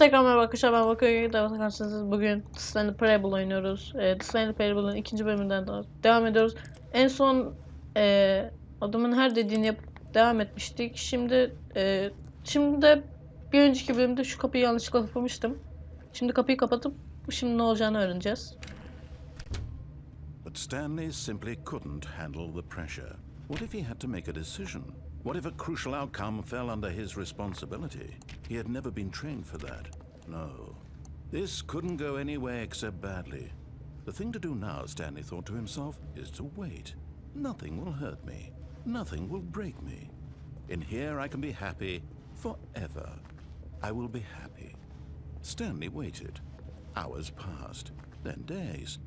tekrar merhaba arkadaşlar, ben Bakı'ya devam edersiniz. Bugün Stanley Parable oynuyoruz. Stanley Parable'ın ikinci bölümünden devam ediyoruz. En son adamın her dediğini yapıp devam etmiştik. Şimdi de bir önceki bölümde şu kapıyı yanlışlıkla kapamıştım. Şimdi kapıyı kapatıp şimdi ne olacağını öğreneceğiz. But Stanley simply couldn't handle the pressure. What if he had to make a decision? What if a crucial outcome fell under his responsibility? He had never been trained for that. No. This couldn't go any way except badly. The thing to do now, Stanley thought to himself, is to wait. Nothing will hurt me. Nothing will break me. In here I can be happy forever. I will be happy. Stanley waited. Hours passed, then days.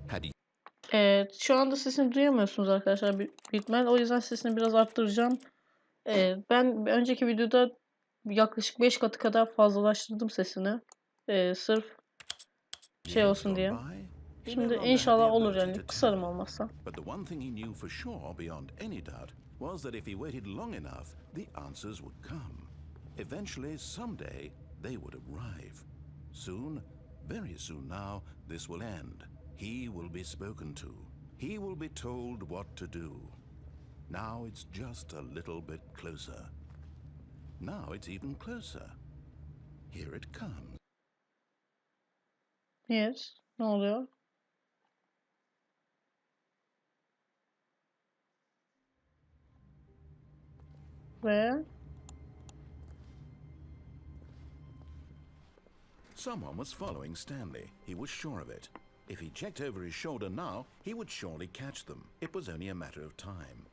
Had he Evet, şu anda sesini duyamıyorsunuz arkadaşlar büyük ihtimal. O yüzden sesini biraz arttıracağım. Ben önceki videoda yaklaşık 5 katı kadar fazlalaştırdım sesini. Sırf şey olsun diye. Şimdi inşallah olur yani. Kısarım olmazsa. But the one thing he knew for sure beyond any doubt was that if he waited long enough, the answers would come. Eventually, someday, they would arrive. Soon, very soon now, this will end. He will be spoken to. He will be told what to do. Now it's just a little bit closer. Now it's even closer. Here it comes. Yes. Ne oluyor? Ve Someone was following Stanley. He was sure of it. If he checked over his shoulder now, he would surely catch them. It was only a matter of time.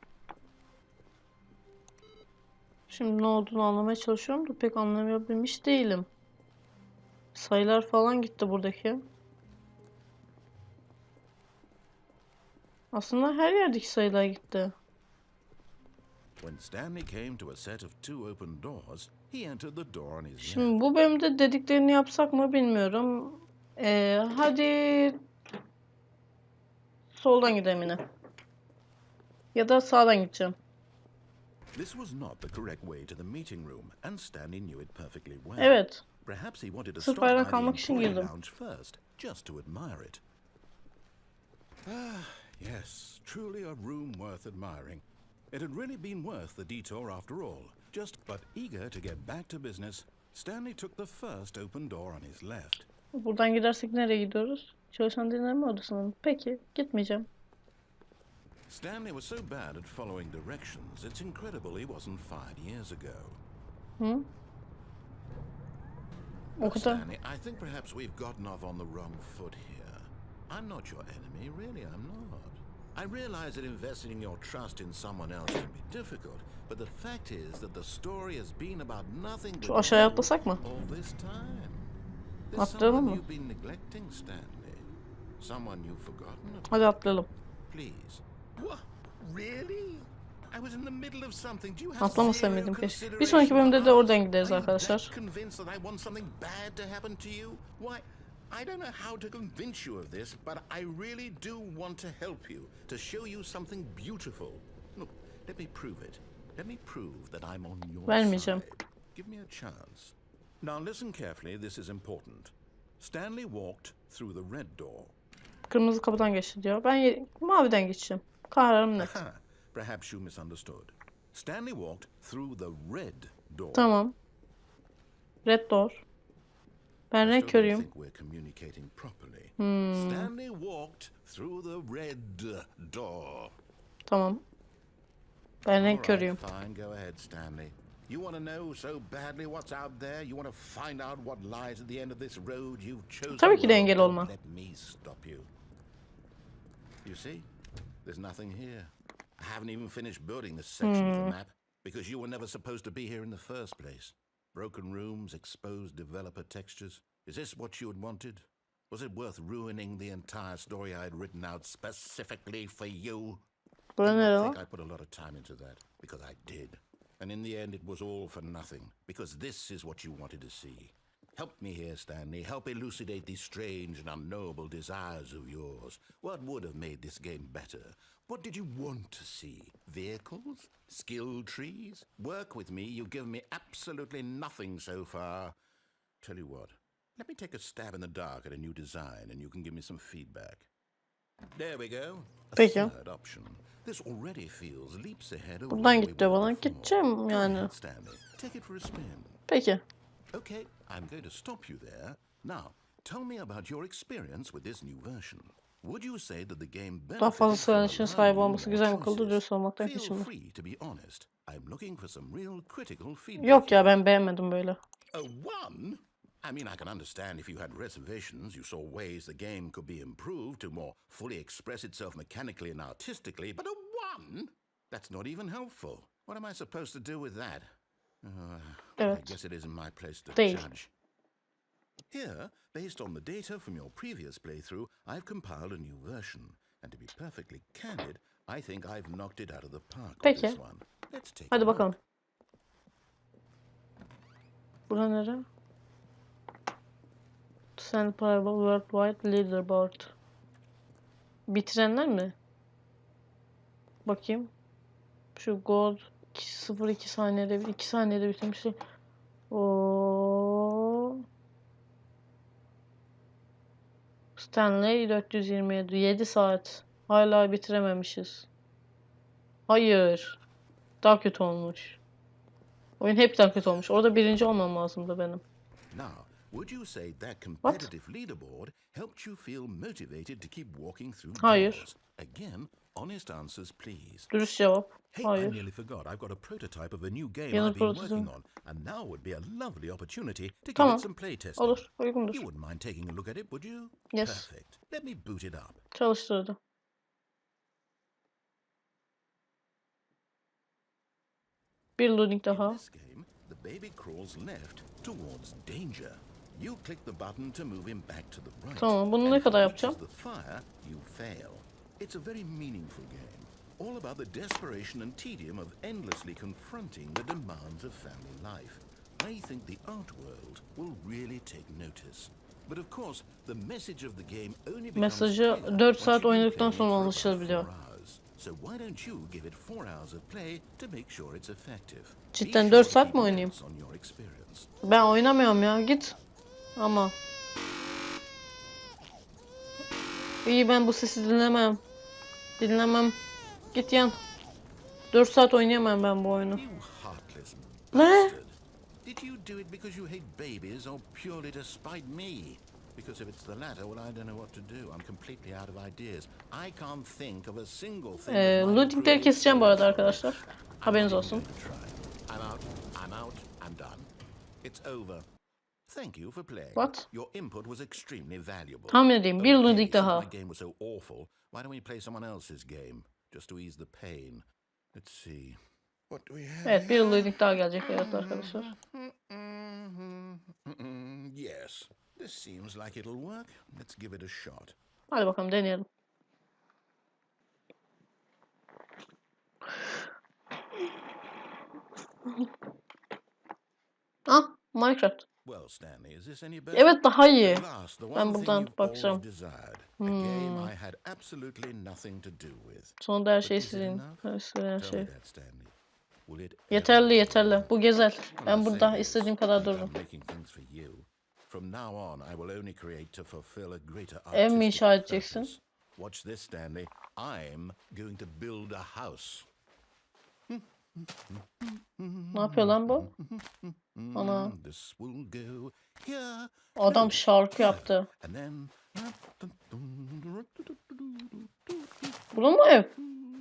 şimdi ne olduğunu anlamaya çalışıyorum da pek anlayabilmiş değilim. Sayılar falan gitti buradaki. Aslında her yerdeki sayılar gitti. When Stanley came to a set of two open doors, he entered the door on his Şimdi left. bu bölümde dediklerini yapsak mı bilmiyorum. Hadi soldan gidelim yine. Ya da sağdan gideceğim. This was not the correct way to the meeting room, and Stanley knew it perfectly well. Evet. Perhaps he wanted to Sırf stop by ayağa the kalmak için employee girdim. lounge first, just to admire it. Ah, yes, truly a room worth admiring. It had really been worth the detour after all. But eager to get back to business, Stanley took the first open door on his left. Buradan gidersek nereye gidiyoruz? Çalışan dinlenme odasına mı? Peki, gitmeyeceğim. Stanley was so bad at following directions, it's incredible he wasn't fired years ago. Hı? O Look, kadar. Stanley, I think perhaps we've gotten off on the wrong foot here. I'm not your enemy, really, I'm not. I realize that investing your trust in someone else can be difficult, but the fact is that the story has been about nothing but Şu aşağıya you atlasak mı? all this time. There's Atlayalım someone mı? you've been neglecting, Stanley. Someone you've forgotten about. Hadi atlayalım. Please. What? Really? I was in the middle of something. Do you have Atlamasam zero mıydım keşke. Bir consideration sonraki bölümde for de us? oradan gideriz Are you arkadaşlar. that convinced that I want something bad to happen to you? Why, I don't know how to convince you of this, but I really do want to help you, to show you something beautiful. Look, let me prove it. Let me prove that I'm on your Vermeyeceğim. side. Give me a chance. Now listen carefully, this is important. Stanley walked through the red door. Kırmızı kapıdan geçti diyor. Ben maviden geçeceğim. Kararım net. Perhaps you misunderstood. Stanley walked through the red door. Tamam. Red door. Ben I renk still don't körüyüm. think we're communicating properly. Stanley walked through the red door. Tamam. Ben renk All körüyüm. right, fine, go ahead, Stanley. You want to know so badly what's out there? You want to find out what lies at the end of this road you've chosen? Tabii ki de engel Well, olma. don't let me stop you. You see? There's nothing here. I haven't even finished building this section of the map because you were never supposed to be here in the first place. Broken rooms, exposed developer textures. Is this what you had wanted? Was it worth ruining the entire story I had written out specifically for you? Bura I nere think lan? I put a lot of time into that because I did. And in the end, it was all for nothing because this is what you wanted to see. Help me here, Stanley. Help elucidate these strange and unknowable desires of yours. What would have made this game better? What did you want to see? Vehicles? Skill trees? Work with me. You've given me absolutely nothing so far. tell you what. Let me take a stab in the dark at a new design and you can give me some feedback. There we go. A Peki. third option. This already feels leaps ahead of Buradan where git we diyor were bana. before. Gideceğim Go yani. ahead, Stanley. Take it for a spin. Peki. Okay, I'm going to stop you there. Now, tell me about your experience with this new version. Would you say that the game Daha fazla benefited from söylenişine allowing sahip you olması more güzel mi kıldı? choices? Dürüst olmaktan Feel kaçınma. free to be honest. I'm looking for some real critical feedback Yok ya, here. ben beğenmedim böyle. A one? I mean, I can understand if you had reservations, you saw ways the game could be improved to more fully express itself mechanically and artistically, but a one? That's not even helpful. What am I supposed to do with that? I Evet. guess it isn't my place to Değil. judge. Here, based on the data from your previous playthrough, I've compiled a new version. And to be perfectly candid, I think I've knocked it out of the park with this Peki. one. Let's take a Hadi look. bakalım. Bura nere? Stanley Worldwide Leaderboard. Bitirenler mi? Bakayım. Şu Gold 0,2 saniyede 2 saniyede bitirmiş. O Stanley 427 7 saat. Hala bitirememişiz. Hayır. Daha kötü olmuş. Oyun hep daha kötü olmuş. Orada birinci olmam lazımdı benim. Now, would you say that competitive leaderboard helped you feel motivated to keep walking through Hayır. doors? Again, honest answers, please. Dürüst cevap. Hey, I Hayır. nearly forgot. I've got a prototype of a new game Yanıt I've been prototip. working on, and now would be a lovely opportunity to give Tamam. it some playtesting. Olur. Uygundur. You wouldn't mind taking a look at it, would you? Yes. Perfect. Let me boot it up. Çalıştırdı. Bir loading In daha. this game, the baby crawls left towards danger. You click the button to move him back to the right. Tamam. Bunu And ne if he kadar reaches yapacağım? the fire, you fail. It's a very meaningful game, all about the desperation and tedium of endlessly confronting the demands of family life. I think the art world will really take notice. But of course, the message of the game only becomes Mesajı clear 4 once saat you've been oynadıktan playing it sonra for about anlaşılabiliyor. 4 hours. So why don't you give it 4 hours of play to make sure it's effective? Cidden Be 4 sure to saat keep mi oynayayım? notes on your experience. Ben oynamıyorum ya. Git. Ama. İyi, ben bu sesi dinlemem. Dinlemem. Git yan. 4 saat oynayamam ben bu oyunu. You heartless Ne? bastard. Did you do it because you hate babies or purely to spite me? Because if it's the latter, well, I don't know what to do. I'm completely out of ideas. I can't think of a single thing. Loading'leri keseceğim bu arada arkadaşlar. Haberiniz olsun. I'm out. I'm out. I'm done. It's over. Thank you for playing. What? Your input was extremely valuable. Tahmin edeyim. Bir Okay, loading since daha. my game was so awful, why don't we play someone else's game just to ease the pain? Let's see. What do we have? Evet, bir loading daha gelecek evet arkadaşlar. Yes, this seems like it'll work. Let's give it a shot. Hadi bakalım deneyelim. Ah, Minecraft. Well, Stanley, is this any better? Evet, daha iyi. At last, the Ben one thing buradan you've bakacağım. always desired. A game I had absolutely nothing to do with. Sonunda her But şey is it sizin. enough? Her Tell şey. me that, Stanley. Will it Yeterli ever- yeterli. Bu güzel. Well, Ben I'll burada say this, istediğim kadar I'm dururum. making things for you. From now on, I will only create to fulfill a greater Ev mi artistic inşa edeceksin? purpose. Watch this, Stanley. I'm going to build a house. Ne yapıyor lan bu? Ana. This will go here. Adam şarkı yaptı. And then Burası mı ev?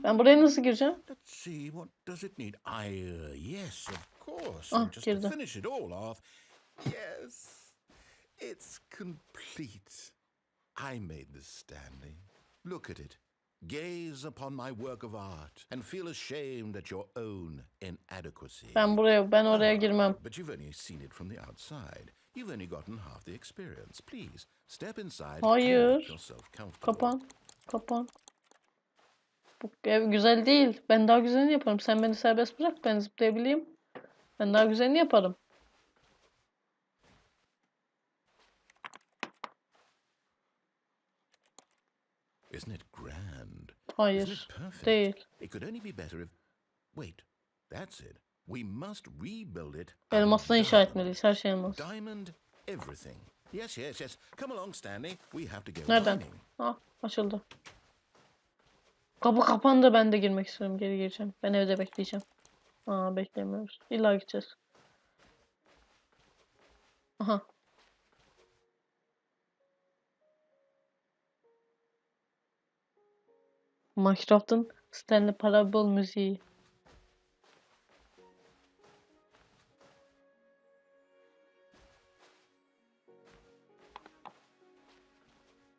Ben buraya nasıl gireceğim? let's see, what does it need? Yes, of course. Ah, And just to girdi. finish it all off, yes, it's complete. I made this, Stanley. Look at it. Gaze upon my work of art and feel ashamed at your own inadequacy. Ben oraya girmem. But you've only seen it from the outside. You've only gotten half the experience. Please, step inside and Hayır. make yourself comfortable. Kapan. Kapan. Bu ev güzel değil. Ben daha güzelini yaparım. Sen beni serbest bırak. Ben zıplayabileyim. Ben daha güzelini yaparım. Isn't it grand? Isn't it Hayır. perfect? Değil. It could only be better if... Wait, that's it. We must rebuild it. out of Elmasla inşa diamond. etmeliyiz. Her şey elmas. Diamond everything. Yes, yes, yes. Come along, Stanley. We have to go Nereden? mining. Ah, açıldı. Kapı kapandı, ben de girmek istiyorum. Geri gireceğim. Ben evde bekleyeceğim. Aa, beklemiyoruz. İlla gideceğiz. Aha. Minecraft'ın Stanley Parable müziği.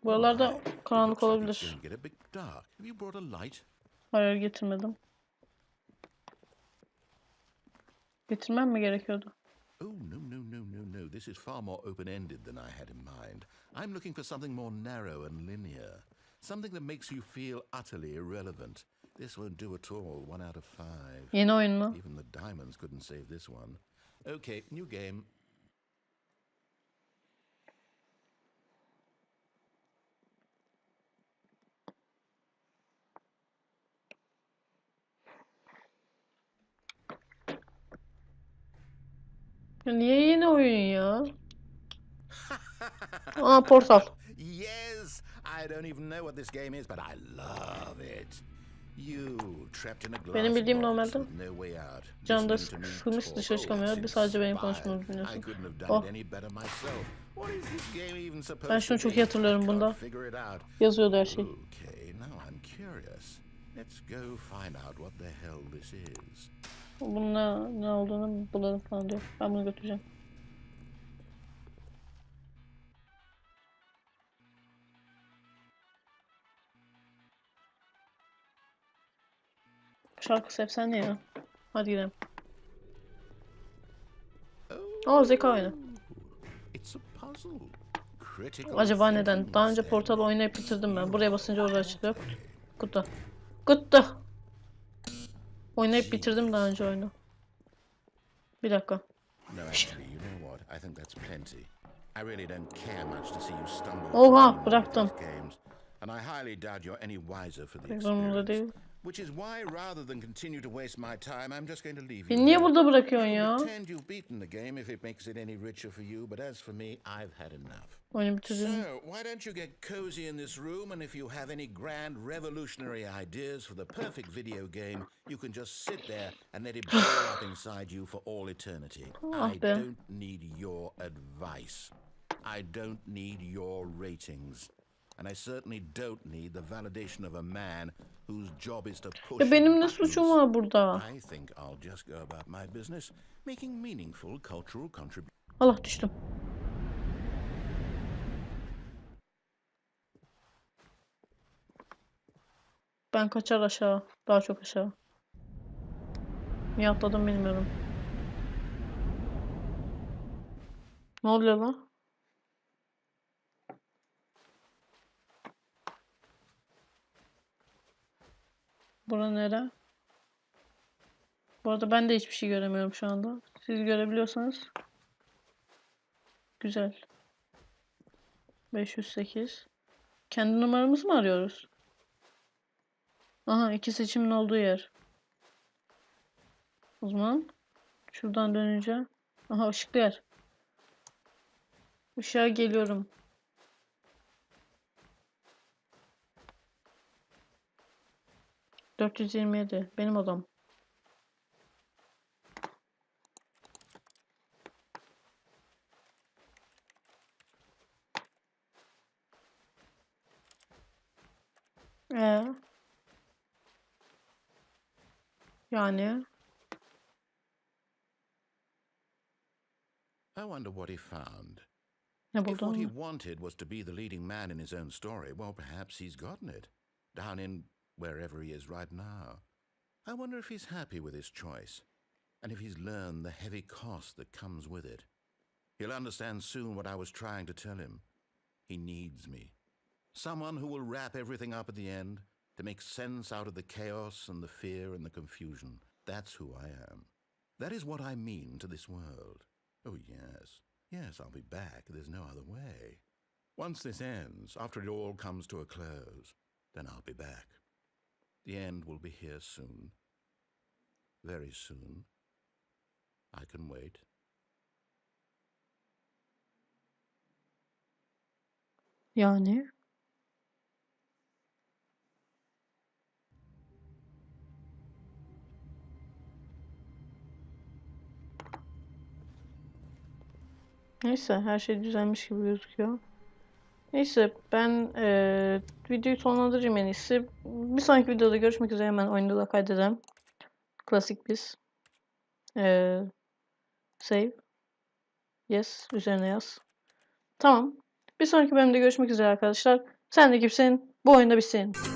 Buralarda karanlık olabilir. Get a bit dark. Have you brought a light? Hayır, getirmedim. Getirmem mi gerekiyordu? Oh, no, no, no, no, no. This is far more open-ended than I had in mind. I'm looking for something more narrow and linear. Something that makes you feel utterly irrelevant. This won't do at all. 1 out of 5. Yeni oyun mu? Even the diamonds couldn't save this one. Okay, new game. Ya niye yeni oyun ya? Aa, portal. Yes, I don't even know what this game is, but I love it. You trapped in a glass Benim bildiğim box normalde with no way out. canında Listening to me sıkılmış talk. dışarı Oh, çıkamıyor. that's Bir sadece benim inspired. konuşmamı I dinliyorsun. couldn't have done Oh, it any better myself. What is this game even supposed ben şunu to çok be? iyi hatırlıyorum I bunda. can't figure it out. Yazıyordu her şey. Okay, now I'm curious. Let's go find out what the hell this is. Bunun ne olduğunu bulalım falan diyor. Ben bunu götüreceğim. Şarkısı efsane ya. Hadi gidelim. Aa, zeka oyunu. It's a puzzle. Critical Acaba neden? thinking, Daha önce Stanley. portalı oynayıp bitirdim ben. Buraya basınca orada açılıyor. Kutu. Kutu. Oynayıp bitirdim daha önce oyunu. Bir dakika. No, actually, you know what? I think that's plenty. I really don't care much to see you stumble Oha, through any more of bıraktım. these games, and I highly doubt you're any wiser for the Pek umurumda experience. değil. Which is why, rather than continue to waste my time, I'm just going to leave Beni you niye here. burada bırakıyorsun You ya? can pretend you've beaten the game if it makes it any richer for you, but as for me, I've had enough. Oyunu bitirdim. So, why don't you get cozy in this room, and if you have any grand revolutionary ideas for the perfect video game, you can just sit there and let it boil up inside you for all eternity. Ah I be. don't need your advice. I don't need your ratings. And I certainly don't need the validation of a man whose job is to push Ya benim ne buttons. suçum var burada? I think I'll just go about my business, making meaningful cultural contributions. Allah, düştüm. Ben kaçar aşağı. Daha çok aşağı. Niye atladım bilmiyorum. Ne oluyor lan? Bura nere? Bu arada ben de hiçbir şey göremiyorum şu anda. Siz görebiliyorsanız. Güzel. 508. Kendi numaramızı mı arıyoruz? Aha, 2 seçimin olduğu yer. O zaman şuradan dönünce. Aha, ışıklı yer. Işığa geliyorum. ...427. Benim odam. Yani... I wonder what he found. Ne If what he buldun? wanted was to be the leading man in his own story, well, perhaps he's gotten it. Down in wherever he is right now. I wonder if he's happy with his choice, and if he's learned the heavy cost that comes with it. He'll understand soon what I was trying to tell him. He needs me. Someone who will wrap everything up at the end, to make sense out of the chaos and the fear and the confusion. That's who I am. That is what I mean to this world. Oh, yes. Yes, I'll be back. There's no other way. Once this ends, after it all comes to a close, then I'll be back. The end will be here soon. Very soon. I can wait. Yani. Neyse, her şey düzelmiş gibi gözüküyor. Neyse, ben videoyu sonlandırayım en iyisi. Bir sonraki videoda görüşmek üzere. Hemen oyunda da kaydedelim. Klasik biz. Save. Yes. Üzerine yaz. Tamam. Bir sonraki bölümde görüşmek üzere arkadaşlar. Sen de kimsin? Bu oyunda bitsin.